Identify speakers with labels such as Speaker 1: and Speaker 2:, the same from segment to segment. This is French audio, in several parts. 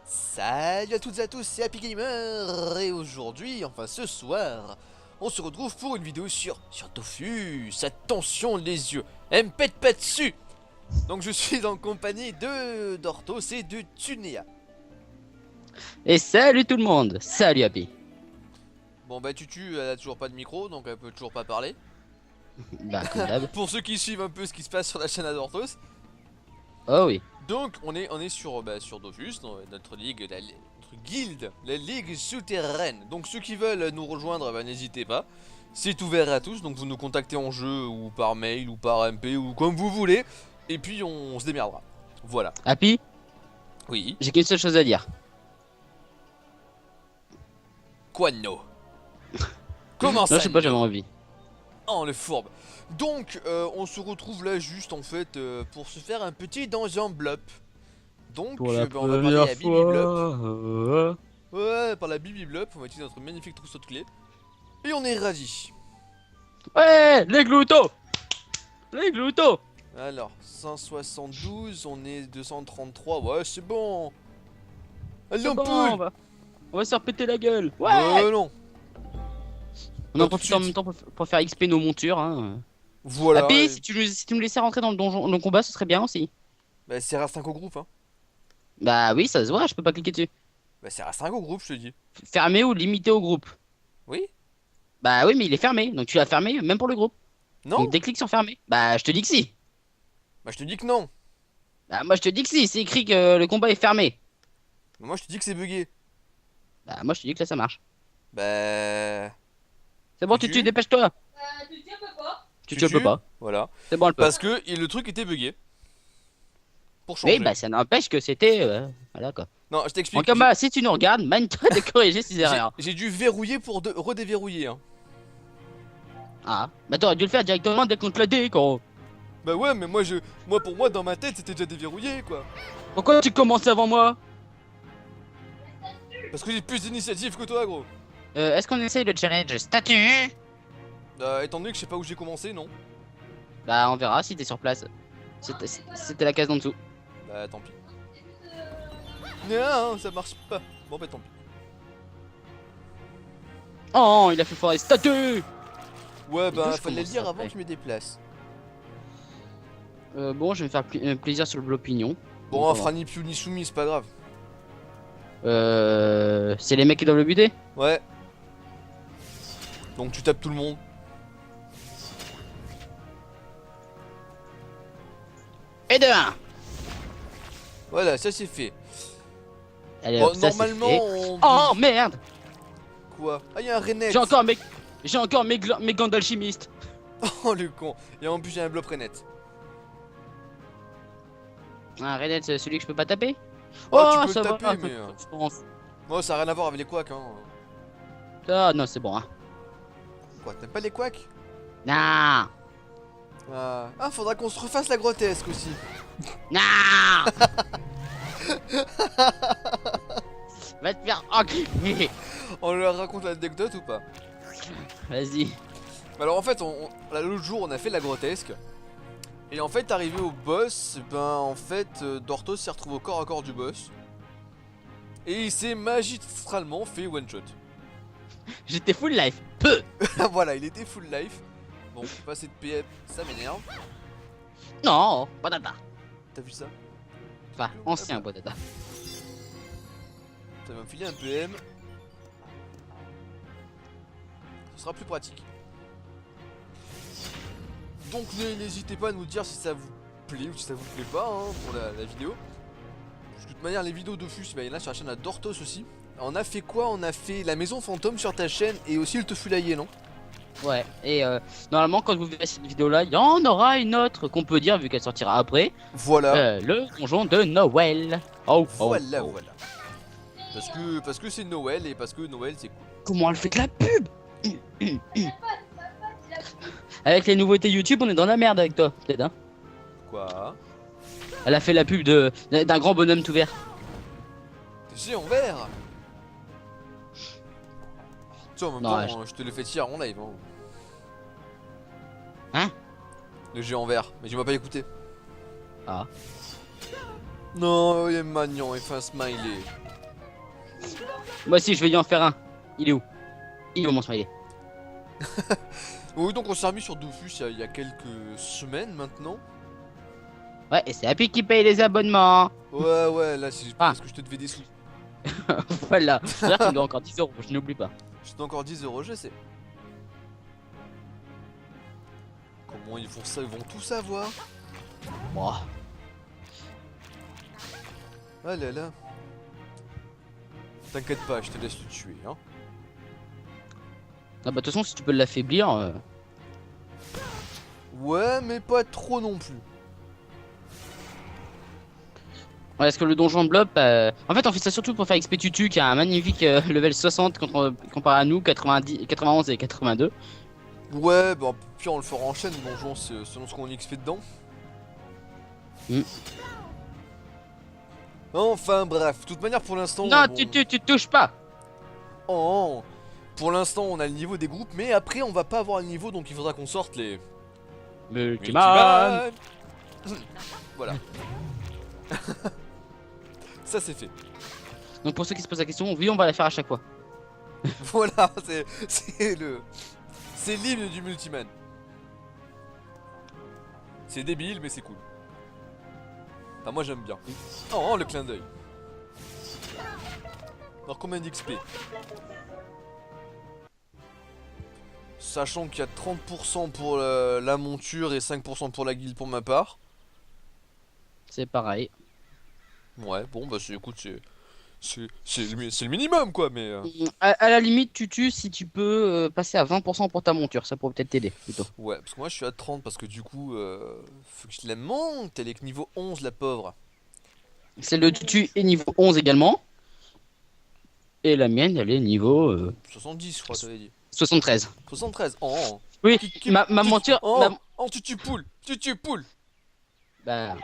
Speaker 1: Salut à toutes et à tous, c'est Happy Gamer et aujourd'hui, enfin ce soir, on se retrouve pour une vidéo sur Dofus. Attention les yeux, elle me pète pas dessus. Donc je suis en compagnie de Dortos et de Tunéa.
Speaker 2: Et salut tout le monde, salut Happy.
Speaker 1: Bon bah Tutu, elle a toujours pas de micro, donc elle peut toujours pas parler.
Speaker 2: Bah comme d'hab.
Speaker 1: Pour ceux qui suivent un peu ce qui se passe sur la chaîne à Dortos.
Speaker 2: Oh oui.
Speaker 1: Donc on est sur Dofus, notre ligue, notre guilde, la ligue souterraine. Donc ceux qui veulent nous rejoindre, bah, n'hésitez pas. C'est ouvert à tous, donc vous nous contactez en jeu ou par mail ou par MP ou comme vous voulez. Et puis on se démerdera. Voilà.
Speaker 2: Happy,
Speaker 1: Oui.
Speaker 2: j'ai qu'une seule chose à dire.
Speaker 1: Quoi de no? Comment
Speaker 2: Non,
Speaker 1: ça
Speaker 2: je sais pas, j'avais
Speaker 1: no?
Speaker 2: envie.
Speaker 1: Oh le fourbe. Donc on se retrouve là juste en fait pour se faire un petit dungeon blop. Donc
Speaker 2: Pour la
Speaker 1: bah, on va parler
Speaker 2: première
Speaker 1: à Bibi Blop.
Speaker 2: fois.
Speaker 1: Ouais, par la Bibi Blop, on va utiliser notre magnifique trousseau de clés. Et on est radis.
Speaker 2: Ouais, les gloutos. Les gloutos.
Speaker 1: Alors, 172, on est 233, ouais c'est bon. Allez
Speaker 2: C'est
Speaker 1: on
Speaker 2: bon,
Speaker 1: peut.
Speaker 2: on va se faire péter la gueule. Ouais.
Speaker 1: Non.
Speaker 2: On
Speaker 1: Pas
Speaker 2: en
Speaker 1: tout de
Speaker 2: profite en
Speaker 1: suite.
Speaker 2: même temps pour faire XP nos montures. Hein.
Speaker 1: Voilà.
Speaker 2: Happy, si tu me laissais rentrer dans le donjon, dans le combat, ce serait bien aussi.
Speaker 1: Bah c'est restreint au groupe hein.
Speaker 2: Bah oui, ça se voit, je peux pas cliquer dessus.
Speaker 1: Bah c'est restreint au groupe je te dis.
Speaker 2: Fermé ou limité au groupe.
Speaker 1: Oui?
Speaker 2: Bah oui, mais il est fermé, donc tu l'as fermé même pour le groupe. Donc
Speaker 1: Non?
Speaker 2: déclic sur fermé. Bah je te dis que si.
Speaker 1: Bah je te dis que non.
Speaker 2: Bah moi je te dis que si, c'est écrit que le combat est fermé.
Speaker 1: Bah, moi je te dis que c'est bugué.
Speaker 2: Bah moi je te dis que là ça marche.
Speaker 1: Bah...
Speaker 2: C'est bon, tu
Speaker 1: Tu
Speaker 2: dépêche-toi. Tu
Speaker 1: Tu
Speaker 2: peux
Speaker 1: tues.
Speaker 2: pas.
Speaker 1: Voilà.
Speaker 2: C'est bon, elle peut.
Speaker 1: Parce que le truc était bugué. Pour
Speaker 2: Oui,
Speaker 1: changer.
Speaker 2: bah ça n'empêche que c'était. Voilà quoi.
Speaker 1: Non, je
Speaker 2: En
Speaker 1: t'explique.
Speaker 2: combat, si tu nous regardes, manie-toi de corriger ces erreurs.
Speaker 1: J'ai dû verrouiller pour redéverrouiller hein.
Speaker 2: Ah, bah t'aurais dû le faire directement dès qu'on te l'a dit, gros.
Speaker 1: Bah ouais mais moi pour moi dans ma tête c'était déjà déverrouillé quoi.
Speaker 2: Pourquoi tu commences avant moi?
Speaker 1: Parce que j'ai plus d'initiative que toi gros.
Speaker 2: Est-ce qu'on essaye le challenge statut?
Speaker 1: Étant donné que je sais pas où j'ai commencé, non?
Speaker 2: Bah on verra si t'es sur place. C'était la case d'en dessous.
Speaker 1: Bah tant pis. Non, ça marche pas. Bon bah tant pis.
Speaker 2: Oh, il a fait foirer statut.
Speaker 1: Ouais
Speaker 2: Et d'où
Speaker 1: bah
Speaker 2: je
Speaker 1: fallait le
Speaker 2: commence
Speaker 1: dire avant
Speaker 2: après
Speaker 1: que je me déplace.
Speaker 2: Bon, je vais me faire plaisir sur le blopignon.
Speaker 1: Bon, on fera ni piou ni soumis, c'est pas grave.
Speaker 2: C'est les mecs qui doivent le buter?
Speaker 1: Ouais. Donc tu tapes tout le monde.
Speaker 2: Et de 1.
Speaker 1: Voilà, ça c'est fait.
Speaker 2: Allez,
Speaker 1: Bon,
Speaker 2: hop, ça c'est
Speaker 1: normalement
Speaker 2: fait.
Speaker 1: on...
Speaker 2: Oh merde!
Speaker 1: Quoi? Ah y'a un Renet.
Speaker 2: J'ai encore mes gants d'alchimiste.
Speaker 1: Oh le con. Et en plus j'ai un bloc Renet.
Speaker 2: Ah, Renet, c'est celui que je peux pas taper?
Speaker 1: Oh,
Speaker 2: Oh,
Speaker 1: tu peux le
Speaker 2: ça va,
Speaker 1: taper mais...
Speaker 2: je pense.
Speaker 1: Moi ça a rien à voir avec les quacks hein.
Speaker 2: Ah, non, c'est bon, hein.
Speaker 1: Quoi, t'aimes pas les quacks?
Speaker 2: Non!
Speaker 1: Ah, faudra qu'on se refasse la grotesque aussi.
Speaker 2: Non! Va te faire enculer!
Speaker 1: On leur raconte l'anecdote ou pas?
Speaker 2: Vas-y.
Speaker 1: Alors en fait, là, l'autre jour on a fait la grotesque. Et en fait, arrivé au boss, ben en fait, Dortos s'est retrouvé au corps à corps du boss. Et il s'est magistralement fait one shot.
Speaker 2: J'étais full life. Peu!
Speaker 1: Voilà, il était full life. Bon, passer de PM, ça m'énerve.
Speaker 2: Non, patata.
Speaker 1: T'as vu ça?
Speaker 2: Enfin, ancien patata.
Speaker 1: Ça va me filer un PM. Ce sera plus pratique. Donc n'hésitez pas à nous dire si ça vous plaît ou si ça vous plaît pas hein, pour la vidéo. De toute manière les vidéos de Fus, bah, il y en a sur la chaîne à Dortos aussi. On a fait quoi? On a fait la maison fantôme sur ta chaîne et aussi le Tofulaïe, non?
Speaker 2: Ouais, et normalement, quand vous verrez cette vidéo là, il y en aura une autre qu'on peut dire vu qu'elle sortira après.
Speaker 1: Voilà.
Speaker 2: Le donjon de Noël. Oh, oh,
Speaker 1: Voilà,
Speaker 2: oh.
Speaker 1: voilà. Parce que c'est Noël et parce que Noël c'est cool.
Speaker 2: Comment elle fait de la pub? Avec les nouveautés YouTube, on est dans la merde avec toi, peut-être, hein.
Speaker 1: Quoi?
Speaker 2: Elle a fait la pub d'un grand bonhomme tout vert.
Speaker 1: J'ai en vert. Tu sais, en même
Speaker 2: Non,
Speaker 1: temps, je te le fais hier en live. Hein.
Speaker 2: Hein?
Speaker 1: Le géant vert, mais tu m'as pas écouté.
Speaker 2: Ah.
Speaker 1: Non, il est mignon, il fait un smiley.
Speaker 2: Moi aussi, je vais lui en faire un. Il est où? Il est où mon smiley?
Speaker 1: Oui, donc on s'est remis sur Dofus il y a quelques semaines maintenant.
Speaker 2: Ouais, et c'est Happy qui paye les abonnements.
Speaker 1: Ouais, là c'est
Speaker 2: Ah.
Speaker 1: parce que je te devais des sous.
Speaker 2: Voilà. D'ailleurs, tu me dois encore 10 euros, je n'oublie pas.
Speaker 1: Je te donne encore 10 euros, je sais. Comment ils font ça? Ils vont tout savoir.
Speaker 2: Bon.
Speaker 1: Ah là là. T'inquiète pas, je te laisse le tuer, hein.
Speaker 2: Ah bah, de toute façon, si tu peux l'affaiblir.
Speaker 1: Ouais, mais pas trop non plus.
Speaker 2: Ouais, parce que le donjon blob, en fait, on fait ça surtout pour faire XP Tutu qui a un magnifique level 60 comparé à nous, 90, 91 et 82.
Speaker 1: Ouais, bah puis on le fera en chaîne, le donjon, selon ce qu'on XP dedans.
Speaker 2: Mm.
Speaker 1: Enfin bref, de toute manière pour l'instant...
Speaker 2: Non,
Speaker 1: bon,
Speaker 2: tu touches pas.
Speaker 1: oh, pour l'instant on a le niveau des groupes, mais après on va pas avoir le niveau, donc il faudra qu'on sorte les...
Speaker 2: Multiman.
Speaker 1: Voilà. Ça c'est fait.
Speaker 2: Donc pour ceux qui se posent la question, oui, on va la faire à chaque fois.
Speaker 1: Voilà, c'est l'hymne du multiman. C'est débile, mais c'est cool. Enfin, moi j'aime bien. Oh, le clin d'œil. Alors, combien d'XP? Sachant qu'il y a 30% pour la monture et 5% pour la guilde pour ma part.
Speaker 2: C'est pareil.
Speaker 1: Ouais, bon, bah, écoute, c'est le minimum, quoi, mais...
Speaker 2: À la limite, tu tues si tu peux passer à 20% pour ta monture, ça pourrait peut-être t'aider plutôt.
Speaker 1: Ouais, parce que moi je suis à 30 parce que du coup, faut que je la monte, elle est que niveau 11, la pauvre.
Speaker 2: Celle de tutu est niveau 11 également. Et la mienne, elle est niveau
Speaker 1: 70, je crois, t'avais dit.
Speaker 2: 73.
Speaker 1: 73, oh.
Speaker 2: Oui,
Speaker 1: Qui-
Speaker 2: ma
Speaker 1: tu-
Speaker 2: monture.
Speaker 1: Oh, oh, tu tues poule.
Speaker 2: Bah,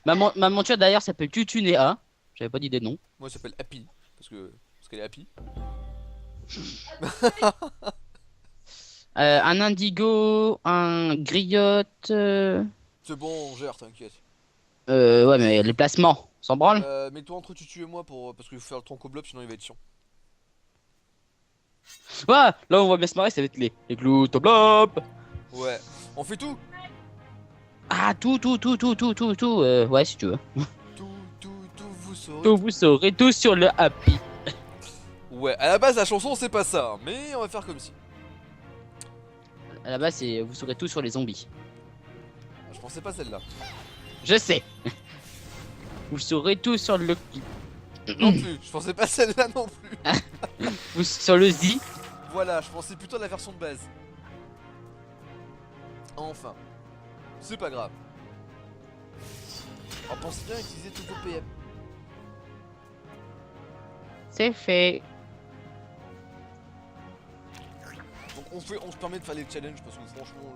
Speaker 2: ma monture d'ailleurs s'appelle Tutu Néa. J'avais pas d'idée de nom.
Speaker 1: Moi, elle s'appelle Happy, parce qu'elle est happy.
Speaker 2: Un indigo, un griotte.
Speaker 1: C'est bon, on gère, t'inquiète.
Speaker 2: Ouais, mais les placements, on s'en branle.
Speaker 1: Mets-toi entre Tutu et moi parce qu'il faut faire le tronc au blob, sinon il va être chiant.
Speaker 2: Ouais, là on va bien se marrer, ça va être les gloutoblop.
Speaker 1: Ouais, on fait tout.
Speaker 2: Ah, tout. Ouais, si tu veux.
Speaker 1: Tout, vous saurez.
Speaker 2: Tout, vous saurez tout sur le happy.
Speaker 1: Ouais, à la base, la chanson, c'est pas ça, hein, mais on va faire comme si.
Speaker 2: À la base, c'est vous saurez tout sur les zombies.
Speaker 1: Je pensais pas celle-là.
Speaker 2: Je sais. Vous saurez tout sur le.
Speaker 1: Non plus, je pensais pas celle-là non plus.
Speaker 2: Sur le Z.
Speaker 1: Voilà, je pensais plutôt à la version de base. Enfin, c'est pas grave. On pense bien à utiliser tous vos PM.
Speaker 2: C'est fait.
Speaker 1: Donc on se permet de faire les challenges parce que franchement,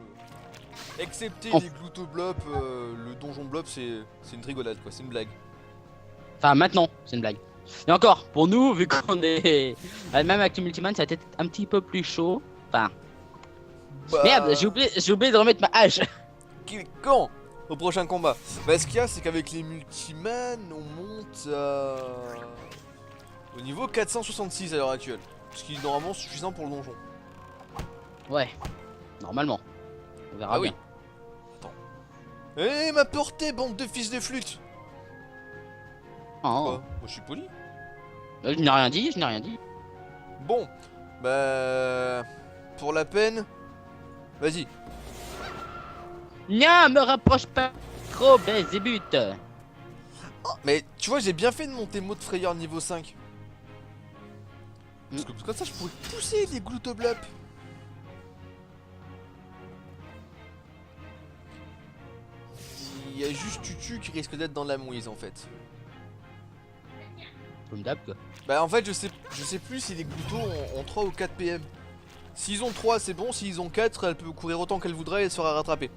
Speaker 1: excepté
Speaker 2: Oh.
Speaker 1: les gloutoblop, le donjon blob, c'est une rigolade quoi, c'est une blague.
Speaker 2: Enfin, maintenant, c'est une blague. Et encore, pour nous, vu qu'on est. Même avec le Multiman, ça va être un petit peu plus chaud. Enfin.
Speaker 1: Bah,
Speaker 2: Merde, j'ai oublié de remettre ma hache.
Speaker 1: Quand? Au prochain combat. Bah ce qu'il y a, c'est qu'avec les multiman, on monte au niveau 466 à l'heure actuelle. Ce qui est normalement suffisant pour le donjon.
Speaker 2: Ouais, normalement. On verra
Speaker 1: Ah oui.
Speaker 2: bien.
Speaker 1: Attends. Eh, ma portée, bande de fils de flûte!
Speaker 2: Oh.
Speaker 1: Quoi? Moi je suis poli.
Speaker 2: Je n'ai rien dit, je n'ai rien dit.
Speaker 1: Bon, bah... Pour la peine... Vas-y.
Speaker 2: Non, me rapproche pas trop, Belzébuth.
Speaker 1: Oh, mais tu vois, j'ai bien fait de monter mot de frayeur niveau 5. Parce que comme ça, je pourrais pousser les gloutoblop. Il y a juste Tutu qui risque d'être dans la mouise en fait.
Speaker 2: Comme d'hab, quoi.
Speaker 1: Bah en fait, je sais plus si les gloutos ont 3 ou 4 PM. S'ils ont 3, c'est bon. S'ils ont 4, elle peut courir autant qu'elle voudrait et elle sera rattrapée.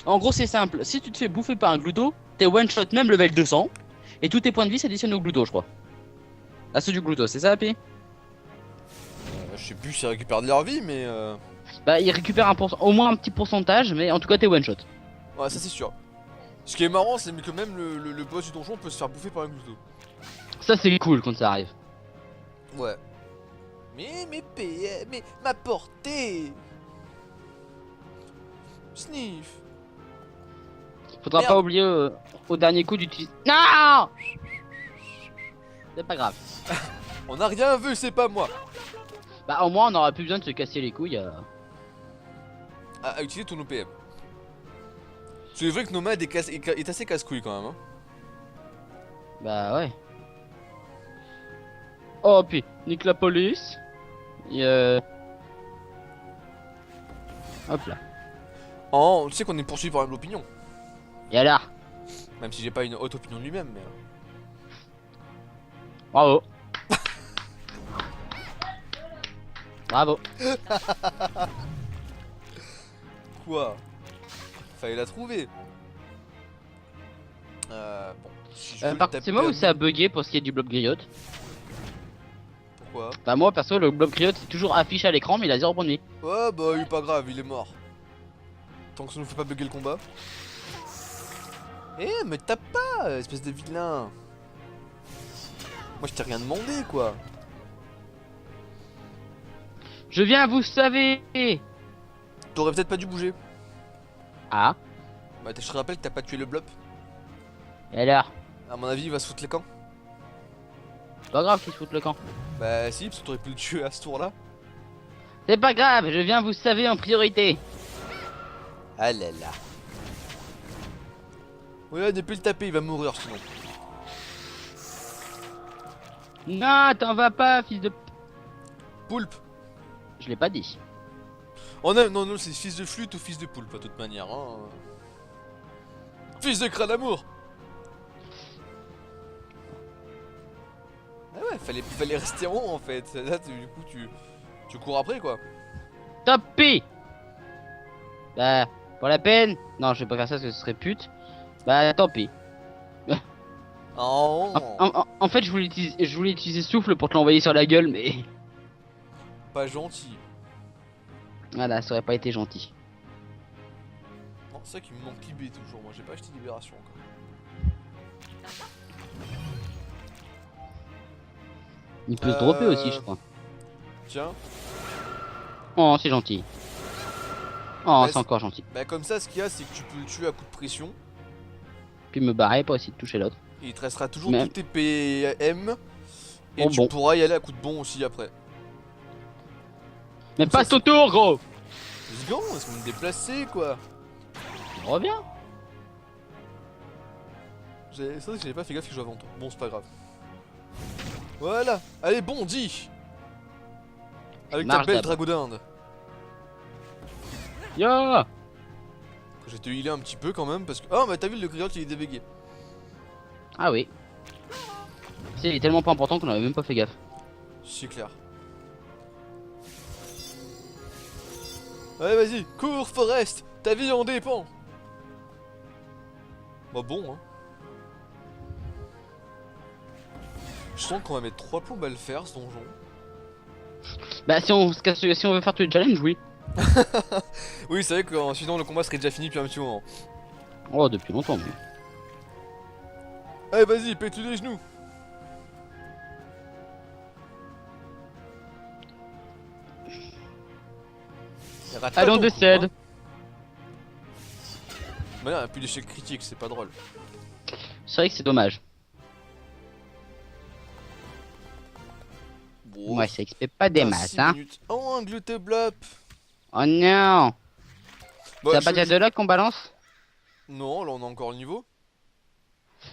Speaker 2: En gros, c'est simple. Si tu te fais bouffer par un glouto, t'es one shot même level 200. Et tous tes points de vie s'additionnent au glouto, je crois. À ceux du glouto, c'est ça, Happy?
Speaker 1: Je sais plus s'ils récupèrent de leur vie, mais
Speaker 2: Bah, il récupère au moins un petit pourcentage, mais en tout cas, t'es one shot.
Speaker 1: ouais, ça c'est sûr. Ce qui est marrant, c'est que même le boss du donjon peut se faire bouffer par un glouto.
Speaker 2: Ça c'est cool quand ça arrive.
Speaker 1: Ouais. Mais ma portée. Sniff.
Speaker 2: Faudra
Speaker 1: Merde.
Speaker 2: pas oublier au dernier coup d'utiliser. Non. C'est pas grave.
Speaker 1: On a rien vu, c'est pas moi.
Speaker 2: Bah au moins on aura plus besoin de se casser les couilles.
Speaker 1: À utiliser tous nos PM. C'est vrai que Nomad est assez casse-couille quand même. Hein.
Speaker 2: Bah ouais. Oh puis nique la police. Et hop là.
Speaker 1: Oh, tu sais qu'on est poursuivi par l'opinion.
Speaker 2: Et alors.
Speaker 1: Même si j'ai pas une haute opinion de lui-même, mais.
Speaker 2: Bravo. Bravo.
Speaker 1: Quoi? Fallait la trouver. Bon. Si je veux le
Speaker 2: Par contre
Speaker 1: taper
Speaker 2: c'est moi
Speaker 1: à
Speaker 2: où ça a
Speaker 1: bout-
Speaker 2: bugué pour ce qui est du blob griotte.
Speaker 1: Pourquoi?
Speaker 2: Bah moi perso le blob griotte c'est toujours affiché à l'écran mais il a 0 points de vie.
Speaker 1: Ouais, bah, il est pas grave, il est mort. Tant que ça nous fait pas bugger le combat. Eh, me tape pas, espèce de vilain. Moi, je t'ai rien demandé, quoi.
Speaker 2: Je viens vous savez.
Speaker 1: T'aurais peut-être pas dû bouger.
Speaker 2: Ah.
Speaker 1: Bah, je te rappelle que t'as pas tué le blob.
Speaker 2: Et alors.
Speaker 1: À mon avis, il va se foutre les camps.
Speaker 2: Pas grave qu'il se foute le camp.
Speaker 1: Bah, si, parce que t'aurais pu le tuer à ce tour-là.
Speaker 2: C'est pas grave, je viens vous savez en priorité.
Speaker 1: Ah là là. Ouais, ne plus le taper, il va mourir sinon.
Speaker 2: Non, t'en vas pas, fils de...
Speaker 1: Poulpe.
Speaker 2: Je l'ai pas dit.
Speaker 1: Oh non, non, non, c'est fils de flûte ou fils de poulpe, de toute manière. Hein. Fils de crâne d'amour. Ah ouais, fallait rester en haut en fait. Là, du coup, tu cours après quoi.
Speaker 2: Tapis. Bah, pour la peine. Non, je vais pas faire ça parce que ce serait pute. Bah, tant pis.
Speaker 1: Oh,
Speaker 2: En fait, je voulais utiliser souffle pour te l'envoyer sur la gueule, mais...
Speaker 1: pas gentil.
Speaker 2: Voilà, ça aurait pas été gentil.
Speaker 1: Non, c'est ça qui me manque Libé toujours. Moi, j'ai pas acheté Libération encore.
Speaker 2: Il peut se dropper aussi, je crois.
Speaker 1: Tiens.
Speaker 2: Oh, c'est gentil. Oh,
Speaker 1: Bah,
Speaker 2: c'est encore gentil.
Speaker 1: Bah, comme ça, ce qu'il y a, c'est que tu peux le tuer à coup de pression.
Speaker 2: Puis me barrer pour essayer de toucher l'autre.
Speaker 1: Et il te restera toujours
Speaker 2: Mais-
Speaker 1: tout tes PM. Et
Speaker 2: Oh,
Speaker 1: tu
Speaker 2: bon.
Speaker 1: pourras y aller à coup de bon aussi après.
Speaker 2: Mais
Speaker 1: Ça,
Speaker 2: passe
Speaker 1: c'est-
Speaker 2: ton tour, gros.
Speaker 1: Let's go, est-ce qu'on me déplacer quoi?
Speaker 2: Reviens.
Speaker 1: C'est vrai que j'avais pas fait gaffe que je jouais avant toi. Bon, c'est pas grave. Voilà. Allez, bondi. Avec ta
Speaker 2: Marche
Speaker 1: belle
Speaker 2: d'abord.
Speaker 1: dragodinde.
Speaker 2: Yo.
Speaker 1: Que je vais te healer un petit peu quand même parce que... Oh, mais t'as vu le griotte il est dévégué.
Speaker 2: Ah oui. C'est il est tellement pas important qu'on avait même pas fait gaffe.
Speaker 1: C'est clair. Allez, vas-y, cours, Forest. Ta vie en dépend. Bah bon, hein. Je sens qu'on va mettre 3 plombes à le faire, ce donjon.
Speaker 2: Bah si on veut faire tous les challenges, oui.
Speaker 1: Oui, c'est vrai qu'en suivant le combat serait déjà fini depuis un petit moment.
Speaker 2: Oh, depuis longtemps. Mais...
Speaker 1: Allez, vas-y, pète-lui les genoux. Rate pas
Speaker 2: Allons,
Speaker 1: ton coup,
Speaker 2: décède.
Speaker 1: hein. Bah là, il n'y a plus d'échec critique, c'est pas drôle.
Speaker 2: C'est vrai que c'est dommage.
Speaker 1: Bon,
Speaker 2: Ouais, ça XP pas des
Speaker 1: putain,
Speaker 2: masses,
Speaker 1: 6
Speaker 2: hein.
Speaker 1: minutes. Oh, un gluteblop.
Speaker 2: Oh non.
Speaker 1: Bah,
Speaker 2: C'est à
Speaker 1: je-
Speaker 2: partir de là qu'on balance.
Speaker 1: Non, là on a encore le niveau.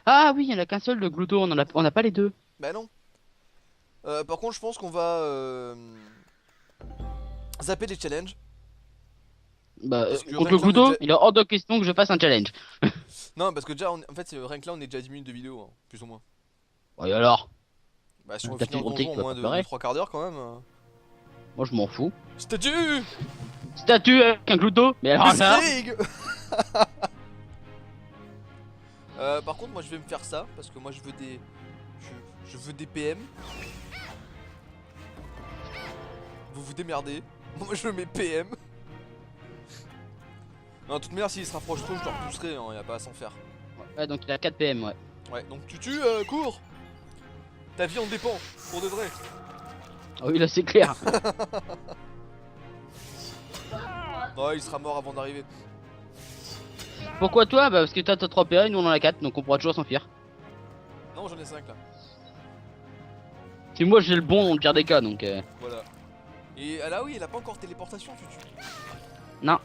Speaker 2: Ah oui, il y en a qu'un seul de Gluto, on a pas les deux.
Speaker 1: Bah non. Par contre, je pense qu'on va zapper les challenges.
Speaker 2: Bah,
Speaker 1: Parce que
Speaker 2: contre
Speaker 1: rien
Speaker 2: le
Speaker 1: que là, on est
Speaker 2: Gluto,
Speaker 1: déjà-
Speaker 2: il est hors de question que je fasse un challenge.
Speaker 1: Non, parce que déjà, en fait, rien que là, on est déjà à 10 minutes de vidéo, hein, plus ou moins.
Speaker 2: Bon, et alors?
Speaker 1: Bah, si on
Speaker 2: T'as
Speaker 1: veut finir le
Speaker 2: fait
Speaker 1: donjon en
Speaker 2: gros
Speaker 1: moins
Speaker 2: tic,
Speaker 1: de
Speaker 2: tu vas pas
Speaker 1: 3 quarts d'heure quand même.
Speaker 2: Moi, je m'en fous.
Speaker 1: Statue.
Speaker 2: Statue avec un Gluto? Mais alors là?
Speaker 1: Mystique. Par contre, moi je vais me faire ça parce que moi je veux des. Je veux des PM. Vous vous démerdez. Moi je veux mes PM. Non, de toute manière, s'il se rapproche trop, je le repousserai, hein, y a pas à s'en faire.
Speaker 2: Ouais, donc il a 4 PM, ouais.
Speaker 1: Ouais, donc tu tues, cours. Ta vie en dépend, pour de vrai.
Speaker 2: Ah oui, là c'est clair.
Speaker 1: Non, il sera mort avant d'arriver.
Speaker 2: Pourquoi toi? Bah parce que toi t'as 3 PA et nous on en a 4, donc on pourra toujours s'enfuir.
Speaker 1: Non, j'en ai 5 là.
Speaker 2: Si moi j'ai le bon dans le pire des cas, donc
Speaker 1: Voilà. Et ah là oui, il a pas encore téléportation, tu tues.
Speaker 2: non.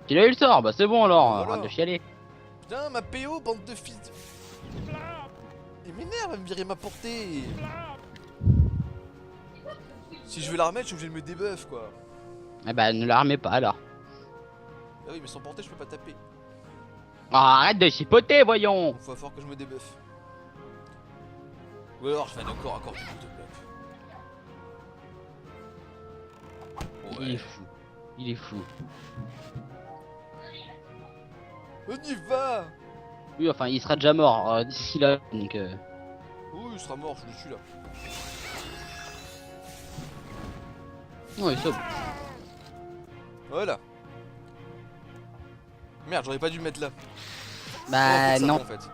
Speaker 2: Il a eu le sort, bah c'est bon alors,
Speaker 1: Voilà.
Speaker 2: arrête de chialer.
Speaker 1: Putain, ma PO, bande de fils. Il m'énerve, elle me virer ma portée. Si je veux la remettre, je suis obligé de me débuff quoi.
Speaker 2: Eh bah ne la remets pas alors.
Speaker 1: Ah oui, mais sans portée, je peux pas taper.
Speaker 2: Oh, arrête de chipoter, voyons.
Speaker 1: Donc faut fort que je me débuff. Ou alors je fais un corps à corps du coup de bloc.
Speaker 2: Il est fou. Il est fou.
Speaker 1: On y va.
Speaker 2: Oui, enfin il sera déjà mort d'ici là, donc
Speaker 1: Oui, il sera mort, je le tue là.
Speaker 2: ouais, c'est bon.
Speaker 1: Voilà. Merde, j'aurais pas dû le mettre là.
Speaker 2: Bah
Speaker 1: Ça,
Speaker 2: non.
Speaker 1: en fait.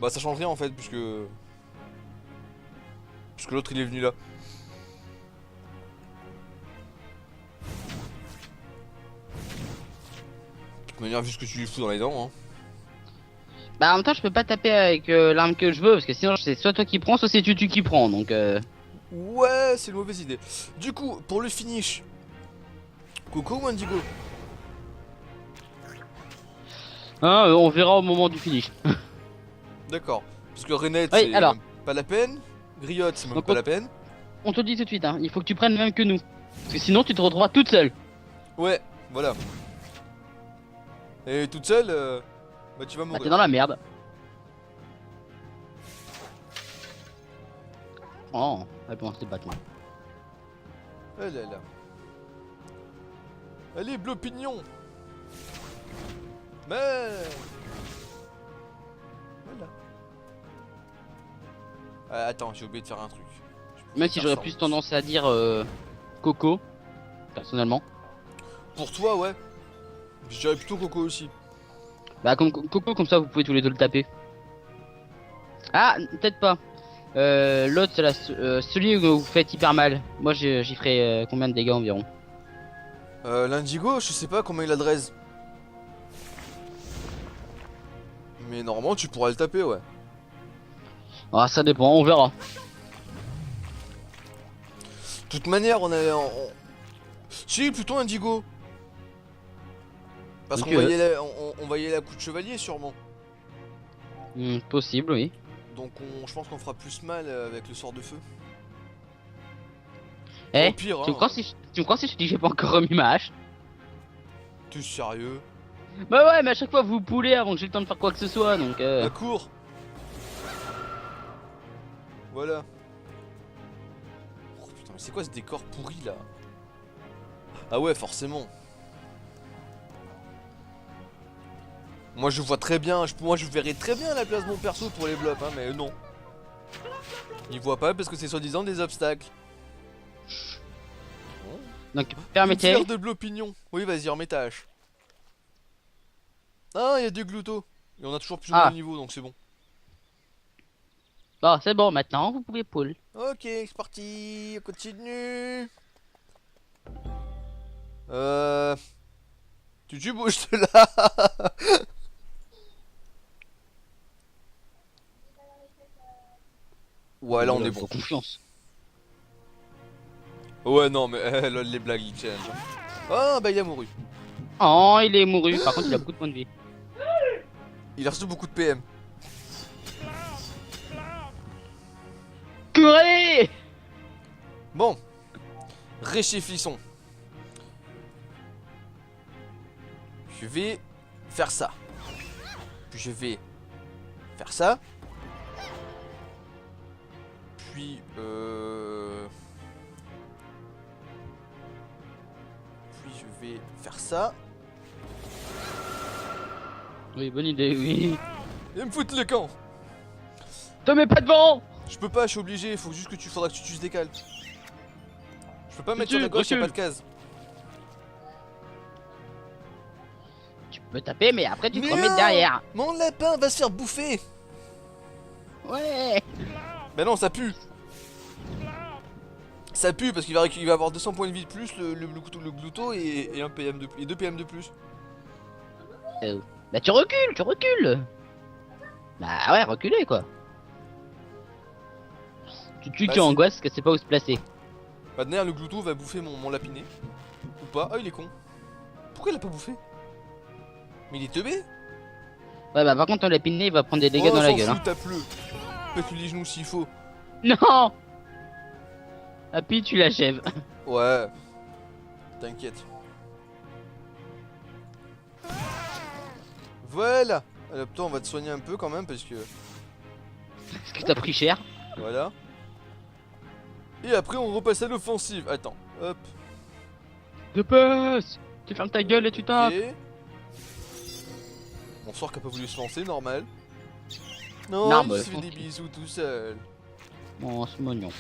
Speaker 1: Bah ça change rien en fait, puisque l'autre il est venu là. De toute manière, vu ce que tu lui fous dans les dents, hein.
Speaker 2: Bah en même temps je peux pas taper avec l'arme que je veux, parce que sinon c'est soit toi qui prends, soit c'est tu qui prends, donc
Speaker 1: Ouais, c'est une mauvaise idée. Du coup, pour le finish, Coco ou Indigo?
Speaker 2: hein, on verra au moment du finish.
Speaker 1: D'accord. Parce que Renette,
Speaker 2: Oui,
Speaker 1: c'est
Speaker 2: alors.
Speaker 1: même pas la peine. Griotte, c'est même
Speaker 2: Donc,
Speaker 1: pas la peine.
Speaker 2: On te le dit tout de suite, hein, il faut que tu prennes le même que nous. Parce que sinon tu te retrouveras toute seule.
Speaker 1: Ouais, voilà. Et toute seule, bah tu vas
Speaker 2: Bah
Speaker 1: mourir.
Speaker 2: t'es dans la merde. Oh, elle commence à se battre.
Speaker 1: Oh là là. Allez, bleu pignon. Mais voilà. Attends, j'ai oublié de faire un truc.
Speaker 2: Même si j'aurais plus tendance à dire Coco, personnellement.
Speaker 1: Pour toi, ouais. Je dirais plutôt Coco aussi.
Speaker 2: Bah comme Coco, comme ça vous pouvez tous les deux le taper. Ah, peut-être pas. L'autre c'est celui où vous faites hyper mal. Moi j'y ferai combien de dégâts environ?
Speaker 1: L'Indigo, je sais pas combien il adresse. Mais normalement, tu pourras le taper, ouais.
Speaker 2: Ah ça dépend, on verra.
Speaker 1: De toute manière, on a... Si, plutôt Indigo. Parce
Speaker 2: Ok.
Speaker 1: qu'on va y aller, on va y aller à coup de chevalier, sûrement.
Speaker 2: Possible, oui.
Speaker 1: Donc je pense qu'on fera plus mal avec le sort de feu.
Speaker 2: Eh,
Speaker 1: Au pire,
Speaker 2: tu me
Speaker 1: hein.
Speaker 2: crois tu me crois si je te dis que j'ai pas encore remis ma hache?
Speaker 1: T'es sérieux?
Speaker 2: Bah ouais, mais à chaque fois vous poulez avant que j'ai le temps de faire quoi que ce soit, donc
Speaker 1: La cour. Voilà. Oh putain, mais c'est quoi ce décor pourri là? Ah ouais, forcément. Moi je vois très bien, moi je verrais très bien la place de mon perso pour les blops, hein, mais non. Ils voient pas parce que c'est soi-disant des obstacles.
Speaker 2: donc
Speaker 1: Une
Speaker 2: permettez.
Speaker 1: fleur de bleu pignon. Oui, vas-y, remets ta hache. Ah, il y a du glouto. Et on a toujours plus ou moins de niveau, donc c'est bon.
Speaker 2: Bon, c'est bon, maintenant vous pouvez pull.
Speaker 1: Ok, c'est parti, on continue. Tu bouges de là. Ouais, là on est bon.
Speaker 2: Faut confiance.
Speaker 1: Ouais, non, mais lol, les blagues, ils challenge. Ah, bah il a mouru.
Speaker 2: Oh, il est mouru. Par contre, il a beaucoup de points de vie.
Speaker 1: Il a reçu beaucoup de PM.
Speaker 2: Curé.
Speaker 1: Bon, réchauffissons. Je vais faire ça. Puis je vais faire ça. Puis je vais faire ça.
Speaker 2: Oui, bonne idée, oui.
Speaker 1: Et me foutre le camp.
Speaker 2: Te mets pas devant.
Speaker 1: Je peux pas, je suis obligé. Faut juste que faudra que tu te décales. Je peux pas mettre sur
Speaker 2: Recule,
Speaker 1: la gauche, y'a pas
Speaker 2: recule.
Speaker 1: de case.
Speaker 2: Me taper, mais après tu te remets
Speaker 1: Non,
Speaker 2: derrière.
Speaker 1: mon lapin va se faire bouffer.
Speaker 2: Ouais.
Speaker 1: Bah non, ça pue. Ça pue parce qu'il va avoir 200 points de vie de plus, le glouto et un PM et 2 PM de plus.
Speaker 2: Bah tu recules, tu recules. Bah ouais, reculer quoi. Tu tues
Speaker 1: Bah,
Speaker 2: qui angoisse, que c'est pas où se placer.
Speaker 1: Bah derrière le glouto va bouffer mon lapiné. Ou pas. Ah il est con. Pourquoi il a pas bouffé? Mais il est teubé.
Speaker 2: Ouais bah par contre ton lapiné il va prendre des dégâts
Speaker 1: Oh,
Speaker 2: dans la
Speaker 1: s'en
Speaker 2: gueule.
Speaker 1: fout,
Speaker 2: Hein.
Speaker 1: tape-le. Pète-lui les genoux s'il faut.
Speaker 2: Non. Happy tu l'achèves.
Speaker 1: Ouais. T'inquiète. Voilà. Alors putain on va te soigner un peu quand même parce que...
Speaker 2: Parce que t'as pris cher.
Speaker 1: Voilà. Et après on repasse à l'offensive. Attends. Hop.
Speaker 2: De passe. Tu fermes ta gueule et tu tapes.
Speaker 1: Ok. Mon sort qui a pas voulu se lancer, normal. Non,
Speaker 2: Non,
Speaker 1: il
Speaker 2: bah,
Speaker 1: se
Speaker 2: je
Speaker 1: fait
Speaker 2: pense
Speaker 1: des
Speaker 2: que-
Speaker 1: bisous tout seul.
Speaker 2: Oh ce mignon.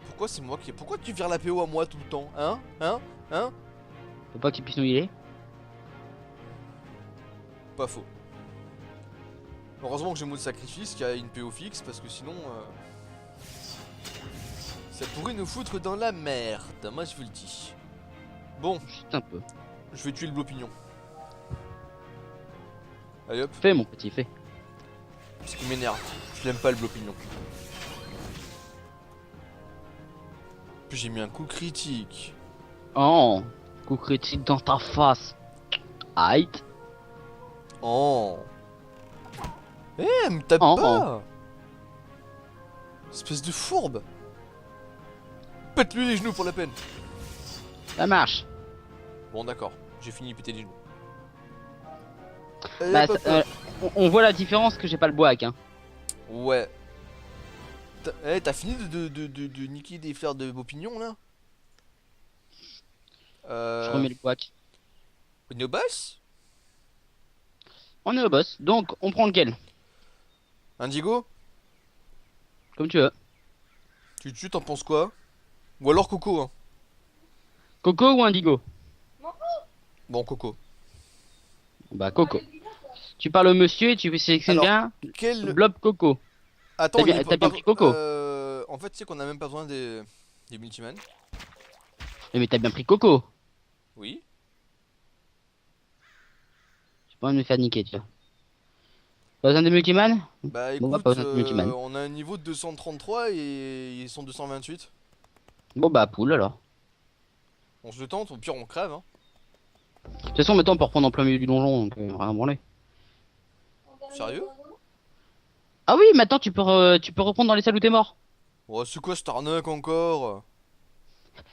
Speaker 1: Pourquoi c'est moi qui... Pourquoi tu vires la PO à moi tout le temps? Hein? Hein?
Speaker 2: Faut pas qu'il puisse nous healer.
Speaker 1: Pas faux. Heureusement que j'ai mot de sacrifice qui a une PO fixe parce que sinon... ça pourrait nous foutre dans la merde, moi je vous le dis. Bon,
Speaker 2: Juste un peu.
Speaker 1: je vais tuer le blopignon. Allez hop,
Speaker 2: Fais mon petit, fais.
Speaker 1: ce qui m'énerve. Je l'aime pas le blopignon. Puis j'ai mis un coup critique.
Speaker 2: Oh. Coup critique dans ta face. Aïe.
Speaker 1: Oh. Eh, me tape
Speaker 2: Oh,
Speaker 1: pas. Espèce de fourbe. Pète-lui les genoux pour la peine.
Speaker 2: Ça marche.
Speaker 1: Bon d'accord, j'ai fini de péter les genoux.
Speaker 2: Bah,
Speaker 1: Hop, hop,
Speaker 2: ça-
Speaker 1: hop.
Speaker 2: on voit la différence que j'ai pas le boac hein.
Speaker 1: Ouais. T'as fini de niquer des fleurs de Beaupignon là?
Speaker 2: Je remets le boac.
Speaker 1: Une boss?
Speaker 2: On est au boss, donc on prend lequel?
Speaker 1: Indigo?
Speaker 2: Comme tu veux.
Speaker 1: Tu t'en penses quoi? Ou alors Coco hein?
Speaker 2: Coco ou Indigo?
Speaker 1: Bon Coco.
Speaker 2: Bah Coco. Tu parles au monsieur et tu sélectionnes
Speaker 1: Alors,
Speaker 2: bien
Speaker 1: Quel...
Speaker 2: Blob Coco.
Speaker 1: Attends,
Speaker 2: T'as bien pris Coco.
Speaker 1: En fait, tu sais qu'on a même pas besoin des multiman.
Speaker 2: Mais t'as bien pris Coco.
Speaker 1: Oui.
Speaker 2: J'ai pas envie de me faire niquer, tu vois. Pas besoin de multiman?
Speaker 1: Bah
Speaker 2: Bon,
Speaker 1: écoute,
Speaker 2: bah, pas besoin de multiman.
Speaker 1: on a un niveau de 233 et ils sont 228.
Speaker 2: Bon bah poule alors.
Speaker 1: On se le tente, au pire on crève hein.
Speaker 2: De toute façon maintenant on peut reprendre en plein milieu du donjon, donc rien à branler.
Speaker 1: Sérieux?
Speaker 2: Ah oui, maintenant tu peux reprendre dans les salles où t'es mort.
Speaker 1: Oh, c'est quoi cette arnaque encore?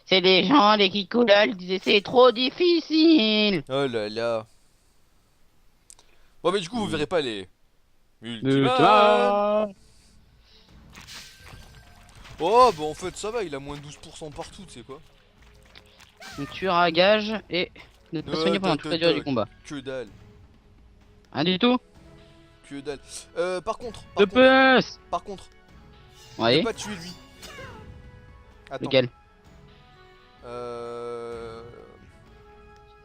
Speaker 2: C'est des gens, les Kikoulol, ils disaient c'est trop difficile.
Speaker 1: Oh là là. Bon mais du coup vous verrez pas les... Multiman.
Speaker 2: Multiman.
Speaker 1: Oh bah en fait ça va, il a moins de 12% partout, tu sais quoi.
Speaker 2: Un tueur à gage et ne pas soigner pendant toute la durée du combat.
Speaker 1: Que dalle,
Speaker 2: Rien du tout.
Speaker 1: que dalle. Par contre,
Speaker 2: De PS.
Speaker 1: par contre,
Speaker 2: Oui.
Speaker 1: ne pas tuer lui. Attends.
Speaker 2: Lequel?
Speaker 1: Euh...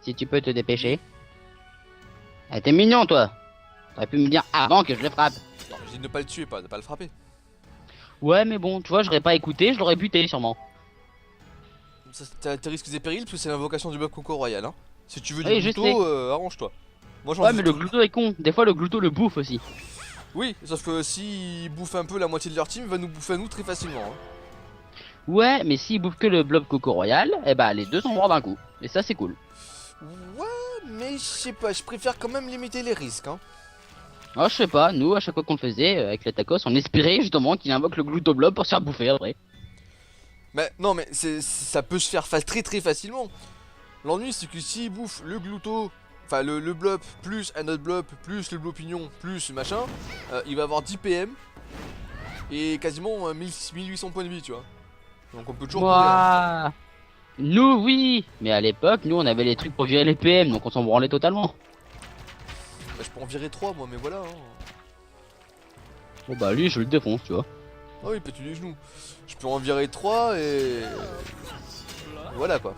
Speaker 2: Si tu peux te dépêcher. Ah, t'es mignon toi. T'aurais pu me dire avant que je le frappe.
Speaker 1: Non, j'ai dit de ne pas le tuer, pas de pas le frapper.
Speaker 2: Ouais mais bon, tu vois, j'aurais pas écouté, je l'aurais buté sûrement.
Speaker 1: Ça, t'as tes risques et périls parce que c'est l'invocation du bloc Coco Royal hein. Si tu veux du
Speaker 2: Oui, je
Speaker 1: glouto, arrange-toi. Moi j'en
Speaker 2: Ouais
Speaker 1: veux
Speaker 2: mais le
Speaker 1: tout.
Speaker 2: glouto est con. Des fois le glouto le bouffe aussi.
Speaker 1: Oui, sauf que s'ils bouffent un peu la moitié de leur team, il va nous bouffer à nous très facilement hein.
Speaker 2: Ouais mais s'il bouffe que le blob Coco Royal, eh bah les deux sont morts d'un coup. Et ça c'est cool.
Speaker 1: Ouais, mais je sais pas, je préfère quand même limiter les risques hein.
Speaker 2: Ah je sais pas, nous à chaque fois qu'on le faisait avec les tacos, on espérait justement qu'il invoque le glouto blob pour se faire bouffer après.
Speaker 1: Mais non, mais ça peut se faire très très facilement. L'ennui c'est que s'il bouffe le glouto, enfin le blob plus un autre blob plus le blopignon plus machin, il va avoir 10 PM et quasiment 1800 points de vie, tu vois. Donc on peut toujours courir, hein.
Speaker 2: Ouah. Nous oui, mais à l'époque nous on avait les trucs pour virer les PM donc on s'en branlait totalement.
Speaker 1: Bah, je peux en virer 3 moi, mais voilà. Hein.
Speaker 2: Bon bah lui je le défonce tu vois.
Speaker 1: Ah oui, pète les genoux. Je peux en virer 3 et... Voilà quoi.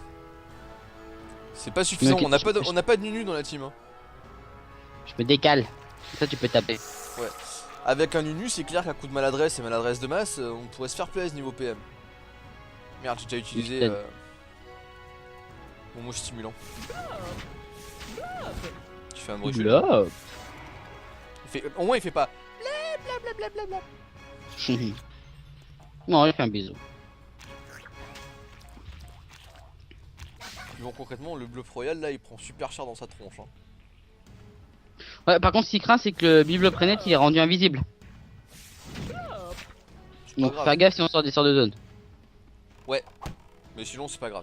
Speaker 1: C'est pas suffisant,
Speaker 2: Ok,
Speaker 1: on n'a pas de Nunu dans la team. Hein.
Speaker 2: Je me décale. Comme ça, tu peux taper.
Speaker 1: Ouais. Avec un Nunu, c'est clair qu'à coup de maladresse et maladresse de masse, on pourrait se faire plaisir niveau PM. Merde, j'ai déjà utilisé mon mot stimulant. Tu fais un bruit chelou.
Speaker 2: Oula.
Speaker 1: Au moins, il fait pas.
Speaker 2: Non, il fait un bisou.
Speaker 1: Bon, concrètement, le Bluff Royal là, il prend super cher dans sa tronche. Hein.
Speaker 2: Ouais, par contre, ce qui craint, c'est que le Biblioprenet il est rendu invisible. Donc,
Speaker 1: grave.
Speaker 2: faire gaffe si on sort des sorts de zone.
Speaker 1: Ouais, mais sinon, c'est pas grave.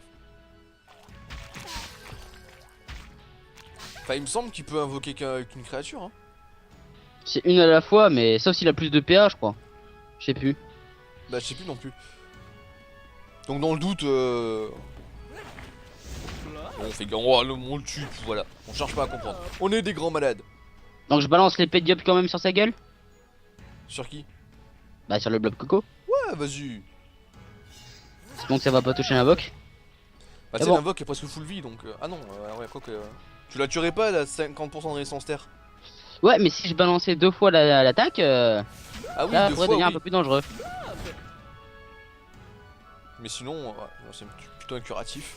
Speaker 1: Enfin, il me semble qu'il peut invoquer qu'une créature. Hein.
Speaker 2: C'est une à la fois, mais sauf s'il a plus de PA, je crois. Je sais plus.
Speaker 1: Bah, je sais plus non plus. Donc, dans le doute, on fait on le tue, voilà. On cherche pas à comprendre. On est des grands malades.
Speaker 2: Donc, je balance l'épée de Diop quand même sur sa gueule.
Speaker 1: Sur qui?
Speaker 2: Bah, sur le blob coco.
Speaker 1: Ouais, vas-y.
Speaker 2: Donc, ça va pas toucher l'invoque.
Speaker 1: Bah, tu
Speaker 2: Ah
Speaker 1: sais,
Speaker 2: bon.
Speaker 1: l'invoque est presque full vie donc. Ah non, ouais, quoi que. Tu la tuerais pas, elle a 50% de résistance terre.
Speaker 2: Ouais, mais si je balançais 2 fois l'attaque,
Speaker 1: Ah oui,
Speaker 2: là, ça
Speaker 1: deux
Speaker 2: pourrait
Speaker 1: fois,
Speaker 2: devenir
Speaker 1: oui.
Speaker 2: un peu plus dangereux.
Speaker 1: Mais sinon, ouais, c'est plutôt un curatif.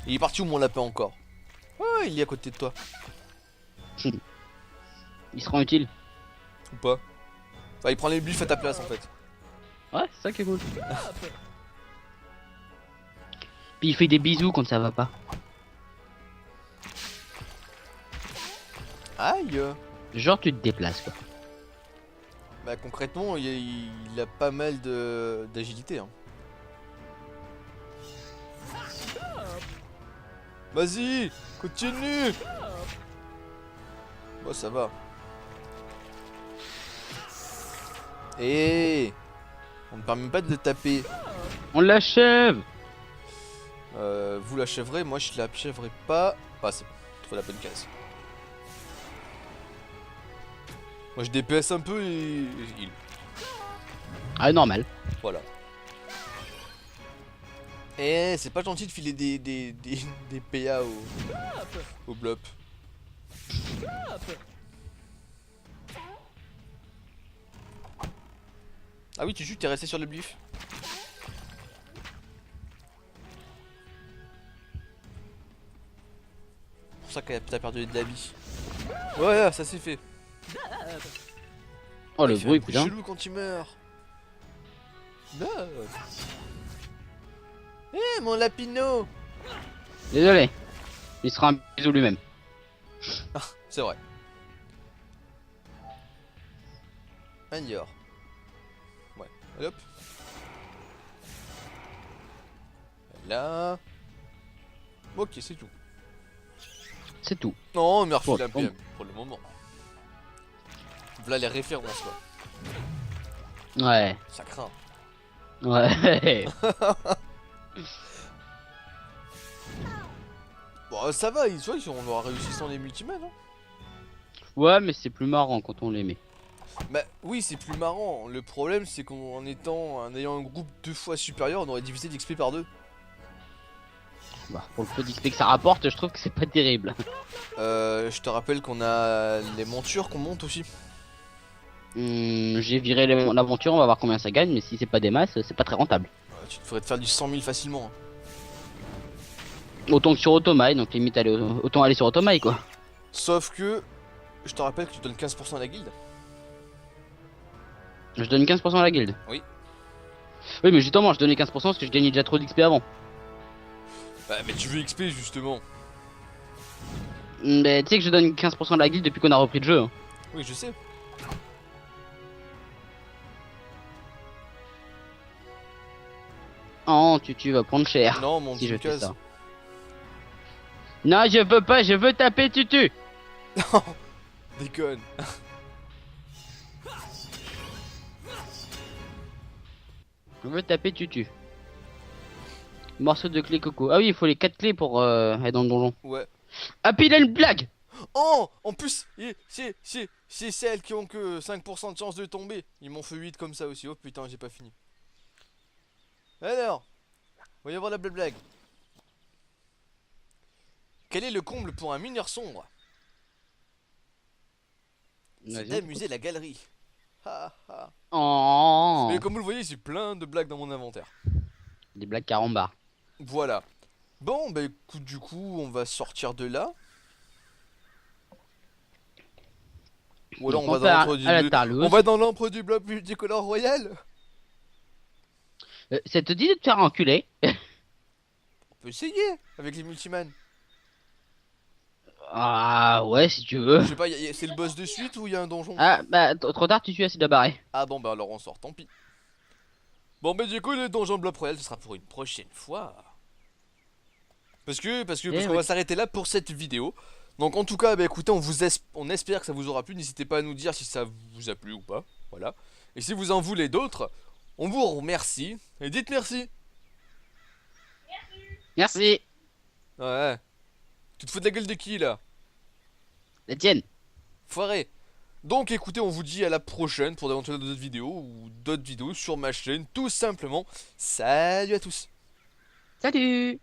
Speaker 1: Il est parti où mon lapin encore? Ouais, il est à côté de toi.
Speaker 2: Il se rend utile.
Speaker 1: Ou pas? Enfin, il prend les buffs à ta place en fait.
Speaker 2: Ouais, c'est ça qui est cool. Puis il fait des bisous quand ça va pas.
Speaker 1: Aïe!
Speaker 2: Genre, tu te déplaces quoi.
Speaker 1: Bah, concrètement, il a pas mal d'agilité. Hein. Vas-y! Continue! Bon, ça va. Et on ne permet pas de le taper.
Speaker 2: On l'achève.
Speaker 1: Vous l'achèverez, moi je l'achèverai pas. Ah, c'est bon, trouve la bonne case. Moi je DPS un peu et il.
Speaker 2: Ah, normal.
Speaker 1: Voilà. Eh, c'est pas gentil de filer des PA au blop. Ah oui, tu joues, t'es resté sur le bluff. C'est pour ça que t'as perdu de la vie. Ouais, ça s'est fait.
Speaker 2: Oh, le
Speaker 1: Il fait
Speaker 2: bruit,
Speaker 1: un
Speaker 2: putain.
Speaker 1: chelou quand il meurt. Non. Eh, mon lapino.
Speaker 2: Désolé. Il sera un bisou lui-même.
Speaker 1: C'est vrai. Agnor. Ouais, allez hop. Là. Ok, c'est tout.
Speaker 2: C'est tout.
Speaker 1: Non, merci
Speaker 2: Oh,
Speaker 1: la PM pour le moment. Voilà les références quoi.
Speaker 2: Ouais.
Speaker 1: Ça craint.
Speaker 2: Ouais.
Speaker 1: Bon, ça va, tu vois, on aura réussi sans les multimans, hein.
Speaker 2: Ouais, mais c'est plus marrant quand on les met.
Speaker 1: Bah oui, c'est plus marrant. Le problème, c'est en ayant un groupe 2 fois supérieur, on aurait divisé l'XP par 2.
Speaker 2: Bah, pour le peu d'XP que ça rapporte, je trouve que c'est pas terrible.
Speaker 1: Je te rappelle qu'on a les montures qu'on monte aussi.
Speaker 2: J'ai viré l'aventure, on va voir combien ça gagne, mais si c'est pas des masses, c'est pas très rentable.
Speaker 1: Tu te ferais te faire du 100 000 facilement. Hein.
Speaker 2: Autant que sur Automail, donc limite autant aller sur Automail quoi.
Speaker 1: Sauf que, je te rappelle que tu donnes 15% à la guilde.
Speaker 2: Je donne 15% à la guilde.
Speaker 1: Oui.
Speaker 2: Oui, mais justement, je donnais 15% parce que je gagnais déjà trop d'XP avant.
Speaker 1: Bah, mais tu veux XP justement.
Speaker 2: Mais tu sais que je donne 15% à la guilde depuis qu'on a repris le jeu. Hein.
Speaker 1: Oui, je sais.
Speaker 2: Oh, tu vas prendre cher.
Speaker 1: Non, mon
Speaker 2: si je fais
Speaker 1: case.
Speaker 2: ça. Non, je veux pas, je veux taper Tutu.
Speaker 1: Non, déconne.
Speaker 2: Je veux taper Tutu. Morceau de clé coco. Ah oui, il faut les 4 clés pour être dans le donjon.
Speaker 1: Ouais.
Speaker 2: Ah, puis il a une blague.
Speaker 1: Oh, en plus, c'est celles qui ont que 5% de chance de tomber. Ils m'ont fait 8 comme ça aussi. Oh putain, j'ai pas fini. Alors, Voyons voir la blague. Quel est le comble pour un mineur sombre? C'est
Speaker 2: Vas-y.
Speaker 1: d'amuser la galerie. Ha, ha.
Speaker 2: Oh,
Speaker 1: Mais comme vous le voyez, j'ai plein de blagues dans mon inventaire.
Speaker 2: des blagues carambars.
Speaker 1: Voilà. Bon, bah écoute, du coup, on va sortir de là. Ou alors
Speaker 2: Donc
Speaker 1: on va
Speaker 2: on
Speaker 1: dans
Speaker 2: fait
Speaker 1: l'empereur
Speaker 2: à la
Speaker 1: du...
Speaker 2: Tarlouse.
Speaker 1: On va dans l'empereur du bloc multicolore royal.
Speaker 2: Ça te dit de te faire enculer?
Speaker 1: On peut essayer avec les multiman.
Speaker 2: Ah ouais, si tu veux.
Speaker 1: Je sais pas, c'est le boss de suite ou il y a un donjon?
Speaker 2: Ah bah trop tard, tu suis assez de barrer.
Speaker 1: Ah bon, bah alors on sort, tant pis. Bon, bah du coup, le donjon bloc royal, ce sera pour une prochaine fois. Parce qu'on
Speaker 2: Oui.
Speaker 1: va s'arrêter là pour cette vidéo. Donc en tout cas, bah écoutez, on espère que ça vous aura plu. N'hésitez pas à nous dire si ça vous a plu ou pas. Voilà. Et si vous en voulez d'autres, on vous remercie. Et dites merci.
Speaker 2: Merci.
Speaker 1: Ouais. Tu te fous de la gueule de qui là?
Speaker 2: La tienne.
Speaker 1: Foiré. Donc écoutez, on vous dit à la prochaine pour d'éventuelles d'autres vidéos ou d'autres vidéos sur ma chaîne, tout simplement. Salut à tous.
Speaker 2: Salut.